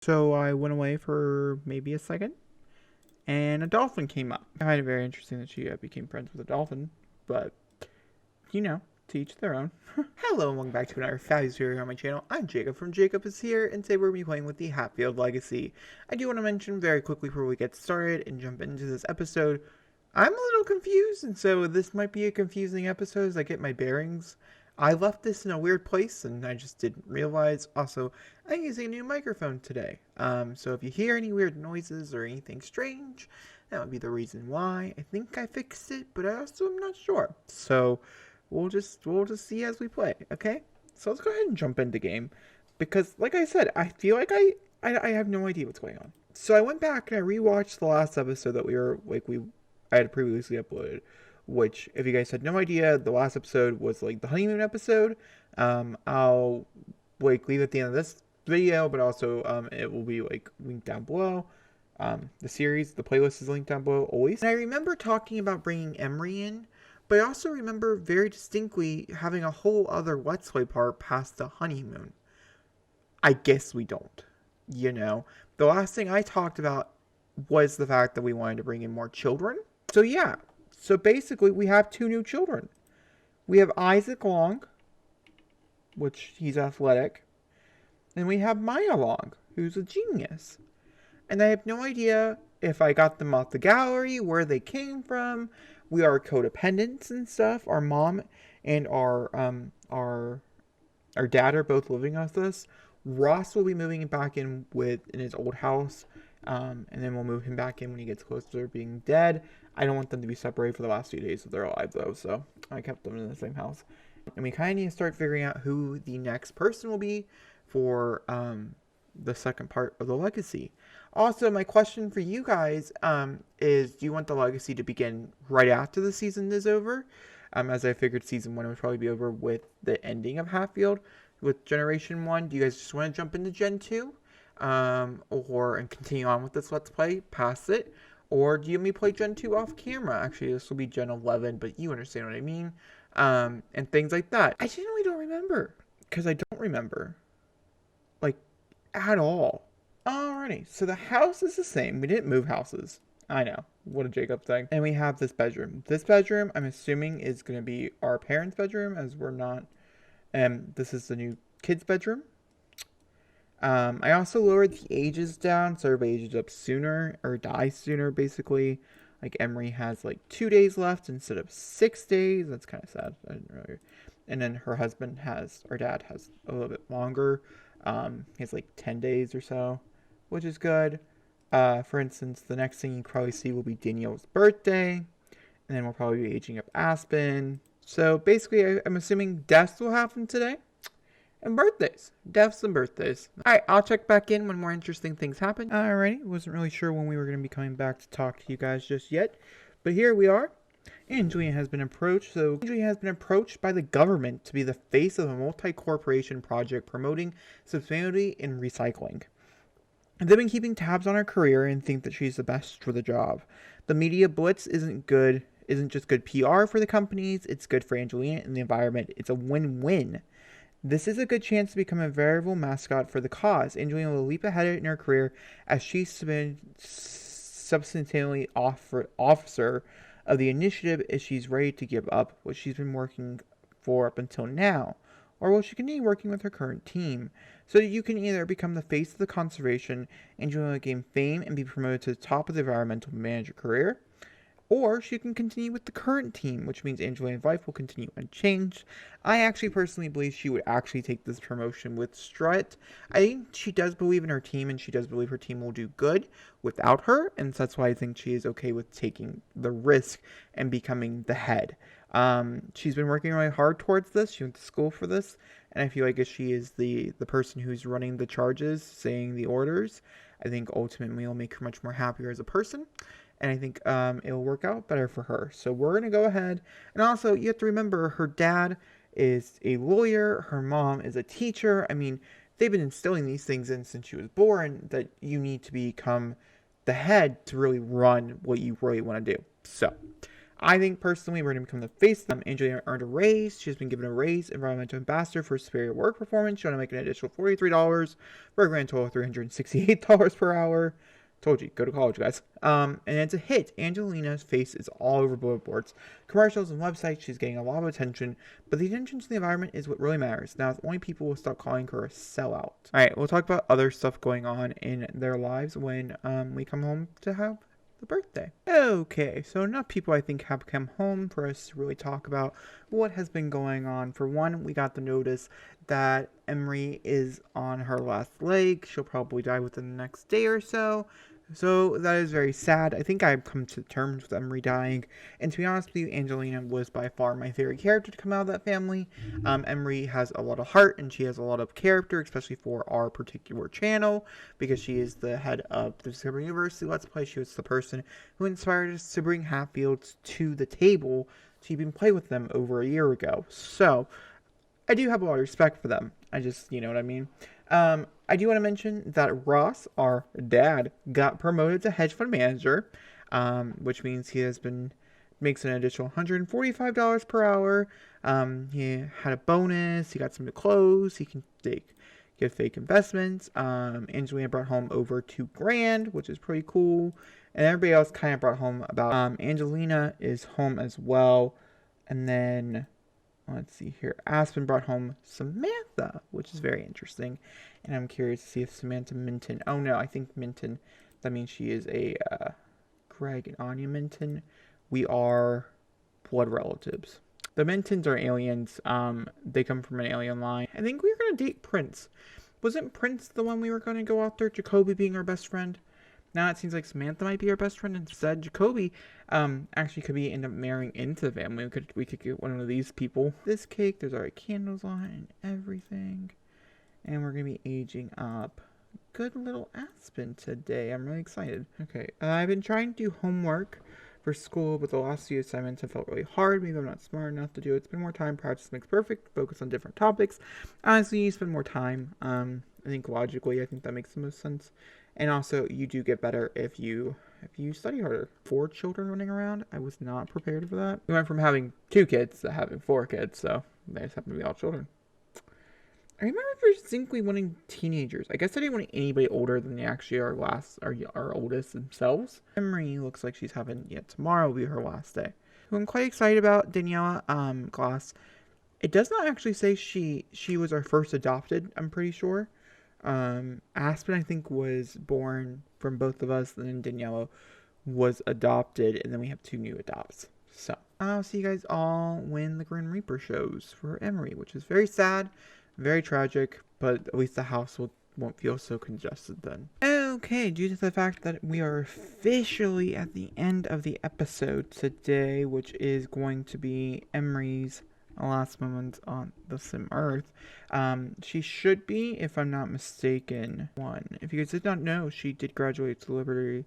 So I went away for maybe a second, and a dolphin came up. I find it very interesting that she became friends with a dolphin, but, to each their own. Hello and welcome back to another fabulous video here on my channel. I'm Jacob from Jacob is Here, and today we're going to be playing with the Hatfield Legacy. I do want to mention very quickly before we get started and jump into this episode, I'm a little confused, and so this might be a confusing episode as I get my bearings. I left this in a weird place, and I just didn't realize. Also, I'm using a new microphone today. So if you hear any weird noises or anything strange, that would be the reason why. I think I fixed it, but I also am not sure. So we'll just see as we play, okay? So let's go ahead and jump into game, because like I said, I feel like I have no idea what's going on. So I went back and I rewatched the last episode that I had previously uploaded, which, if you guys had no idea, the last episode was like the honeymoon episode. I'll leave at the end of this video, but also it will be linked down below. The playlist is linked down below always. And I remember talking about bringing Emery in, but I also remember very distinctly having a whole other Let's Play part past the honeymoon. I guess we don't. The last thing I talked about was the fact that we wanted to bring in more children. So yeah, so basically we have two new children. We have Isaac Long, which he's athletic, and we have Maya Long, who's a genius. And I have no idea if I got them off the gallery, where they came from. We are codependents and stuff. Our mom and our dad are both living with us. Ross will be moving back in his old house, and then we'll move him back in when he gets closer to being dead. I don't want them to be separated for the last few days of their lives, though, so I kept them in the same house. And we kind of need to start figuring out who the next person will be for the second part of the legacy. Also, my question for you guys is, do you want the legacy to begin right after the season is over? As I figured season 1 would probably be over with the ending of Hatfield with Generation 1. Do you guys just want to jump into Gen 2? And continue on with this Let's Play past it? Or do you want me to play Gen 2 off camera? Actually, this will be Gen 11, but you understand what I mean. And things like that. I genuinely don't remember. Because I don't remember. At all. Alrighty, so the house is the same. We didn't move houses. I know. What a Jacob thing. And we have this bedroom. This bedroom, I'm assuming, is going to be our parents' bedroom, as we're not... this is the new kids' bedroom. I also lowered the ages down, so everybody ages up sooner, or dies sooner, basically. Like, Emery has, 2 days left instead of 6 days. That's kind of sad. I didn't really... And then her dad has a little bit longer. He has 10 days or so, which is good. For instance, the next thing you probably see will be Danielle's birthday, and then we'll probably be aging up Aspen. So basically, I'm assuming deaths will happen today, and birthdays. Deaths and birthdays. Alright, I'll check back in when more interesting things happen. Alrighty, wasn't really sure when we were going to be coming back to talk to you guys just yet, but here we are. Angelina has been approached. So Angelina has been approached by the government to be the face of a multi-corporation project promoting sustainability in recycling. They've been keeping tabs on her career and think that she's the best for the job. The media blitz isn't just good PR for the companies, it's good for Angelina and the environment. It's a win-win. This is a good chance to become a veritable mascot for the cause. Angelina will leap ahead in her career as she's been substantially officer of the initiative if she's ready to give up what she's been working for up until now, or will she continue working with her current team? So you can either become the face of the conservation, Angelina gain fame and be promoted to the top of the environmental manager career, or she can continue with the current team, which means Angelina's life will continue unchanged. I actually personally believe she would actually take this promotion with strut. I think she does believe in her team, and she does believe her team will do good without her, and that's why I think she is okay with taking the risk and becoming the head. She's been working really hard towards this. She went to school for this, and I feel like if she is the person who's running the charges, saying the orders, I think ultimately it'll make her much more happier as a person. And I think it'll work out better for her. So we're going to go ahead. And also, you have to remember, her dad is a lawyer. Her mom is a teacher. I mean, they've been instilling these things in since she was born, that you need to become the head to really run what you really want to do. So, I think personally we're going to become the face. Angelina earned a raise. She's been given a raise, environmental ambassador for superior work performance. She's going to make an additional $43 for a grand total of $368 per hour. Told you, go to college, guys. And it's a hit. Angelina's face is all over billboards, commercials, and websites. She's getting a lot of attention, but the attention to the environment is what really matters. Now, the only people will stop calling her a sellout. All right, we'll talk about other stuff going on in their lives when we come home to have the birthday. Okay, so enough people I think have come home for us to really talk about what has been going on. For one, we got the notice that Emery is on her last leg. She'll probably die within the next day or so. So that is very sad. I think I've come to terms with Emery dying. And to be honest with you, Angelina was by far my favorite character to come out of that family. Emery has a lot of heart and she has a lot of character, especially for our particular channel, because she is the head of the Discovery University Let's Play. She was the person who inspired us to bring Hatfields to the table to even play with them over a year ago. So I do have a lot of respect for them. I just, you know what I mean? I do want to mention that Ross, our dad, got promoted to hedge fund manager, which means he makes an additional $145 per hour. He had a bonus. He got some new clothes. He can give fake investments. Angelina brought home over $2,000, which is pretty cool. And everybody else kind of brought home about. Angelina is home as well. And then, let's see here. Aspen brought home Samantha, which is very interesting. And I'm curious to see if Samantha Minton... Oh, no, I think Minton... That means she is a Greg and Anya Minton. We are blood relatives. The Mintons are aliens. They come from an alien line. I think we were going to date Prince. Wasn't Prince the one we were going to go after? Jacoby being our best friend? Now it seems like Samantha might be our best friend instead. Jacoby actually could end up marrying into the family. We could get one of these people. This cake, there's already candles on it and everything. And we're going to be aging up. Good little Aspen today. I'm really excited. Okay, I've been trying to do homework for school, but the last few assignments have felt really hard. Maybe I'm not smart enough to do it. Spend more time. Practice makes perfect. Focus on different topics. Honestly, you spend more time. I think logically, I think that makes the most sense. And also, you do get better if you study harder. 4 children running around. I was not prepared for that. We went from having 2 kids to having 4 kids, so they just happen to be all children. I remember distinctly wanting teenagers. I guess I didn't want anybody older than they actually are our oldest themselves. Emery looks like she's having, tomorrow will be her last day. Who I'm quite excited about, Daniela Glass. It does not actually say she was our first adopted, I'm pretty sure. Aspen, I think, was born from both of us, and then Daniela was adopted, and then we have 2 new adopts. So, I'll see you guys all when the Grim Reaper shows for Emery, which is very sad. Very tragic, but at least the house won't feel so congested then. Okay, due to the fact that we are officially at the end of the episode today, which is going to be Emery's last moments on the Sim Earth, she should be, if I'm not mistaken, 1. If you guys did not know, she did graduate to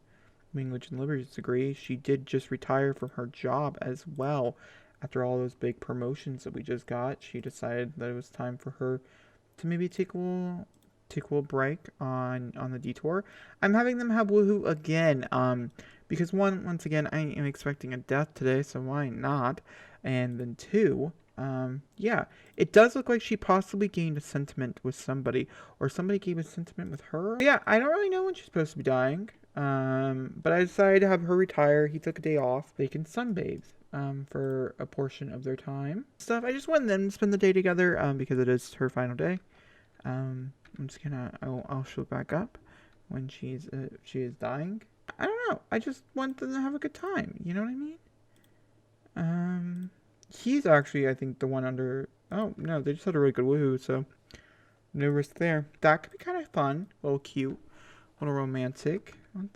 Language and Liberties degree. She did just retire from her job as well. After all those big promotions that we just got, she decided that it was time for her to maybe take a little break on the detour. I'm having them have woohoo again, because once again, I am expecting a death today, so why not? And then 2, yeah, it does look like she possibly gained a sentiment with somebody, or somebody gave a sentiment with her. Yeah, I don't really know when she's supposed to be dying, but I decided to have her retire. He took a day off. They can sunbathe. For a portion of their time. I just wanted them to spend the day together, because it is her final day. I'm just I'll show back up when she is dying. I don't know. I just want them to have a good time. You know what I mean? He's actually, I think, the one under... Oh, no, they just had a really good woohoo, so no risk there. That could be kind of fun. A little cute. A little romantic.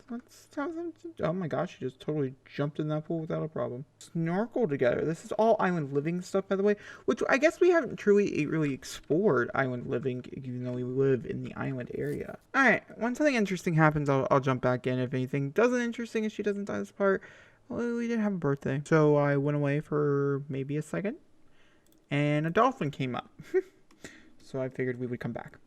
Let's have them... Oh my gosh, she just totally jumped in that pool without a problem. Snorkel together. This is all island living stuff, by the way, which I guess we haven't truly really explored island living, even though we live in the island area. Alright, when something interesting happens, I'll jump back in. If anything doesn't interesting, if she doesn't die this part, well, we did have a birthday. So I went away for maybe a second, and a dolphin came up. So I figured we would come back.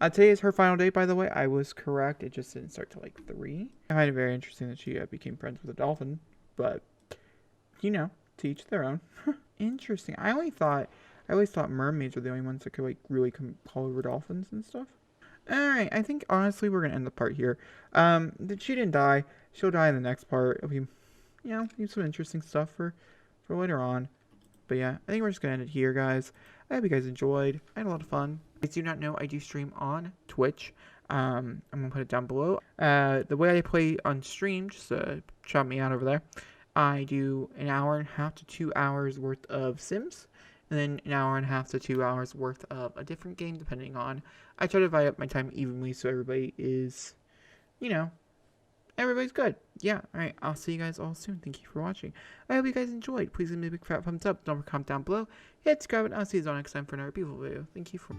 Today is her final day, by the way. I was correct. It just didn't start till like 3. I find it very interesting that she became friends with a dolphin, but you know, to each their own. Interesting. I always thought mermaids were the only ones that could, like, really call over dolphins and stuff. Alright, I think, honestly, we're gonna end the part here. She didn't die. She'll die in the next part. It'll be, leave some interesting stuff for later on. But yeah, I think we're just gonna end it here, guys. I hope you guys enjoyed. I had a lot of fun. If you do not know, I do stream on Twitch. I'm gonna put it down below. The way I play on stream, just shout me out over there. I do an hour and a half to 2 hours worth of Sims, and then an hour and a half to 2 hours worth of a different game, depending on. I try to divide up my time evenly so everybody is, everybody's good. Yeah, alright, I'll see you guys all soon. Thank you for watching. I hope you guys enjoyed. Please give me a big fat thumbs up. Don't forget to comment down below. Hit subscribe, and I'll see you all next time for another beautiful video. Thank you for...